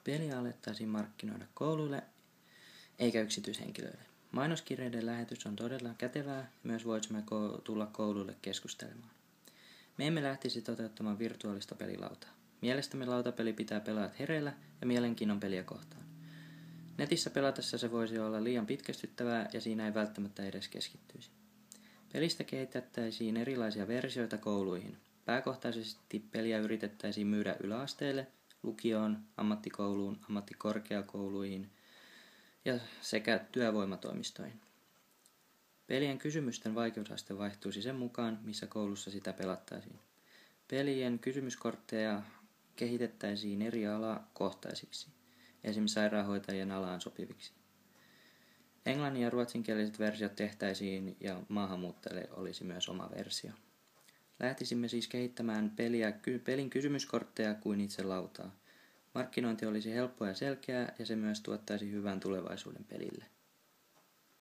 Peliä alettaisiin markkinoida kouluille eikä yksityishenkilöille. Mainoskirjeiden lähetys on todella kätevää ja myös voisimme tulla kouluille keskustelemaan. Me emme lähtisi toteuttamaan virtuaalista pelilautaa. Mielestämme lautapeli pitää pelaat hereillä ja mielenkiinnon peliä kohtaan. Netissä pelatessa se voisi olla liian pitkästyttävää ja siinä ei välttämättä edes keskittyisi. Pelistä kehitettäisiin erilaisia versioita kouluihin. Pääkohtaisesti peliä yritettäisiin myydä yläasteelle, lukioon, ammattikouluun, ammattikorkeakouluihin ja sekä työvoimatoimistoihin. Pelien kysymysten vaikeusaste vaihtuisi sen mukaan, missä koulussa sitä pelattaisiin. Pelien kysymyskortteja kehitettäisiin eri alakohtaisiksi, esimerkiksi sairaanhoitajien alaan sopiviksi. Englannin ja ruotsinkieliset versiot tehtäisiin ja maahanmuuttajille olisi myös oma versio. Lähtisimme siis kehittämään pelin kysymyskortteja kuin itse lautaa. Markkinointi olisi helppoa ja selkeää ja se myös tuottaisi hyvän tulevaisuuden pelille.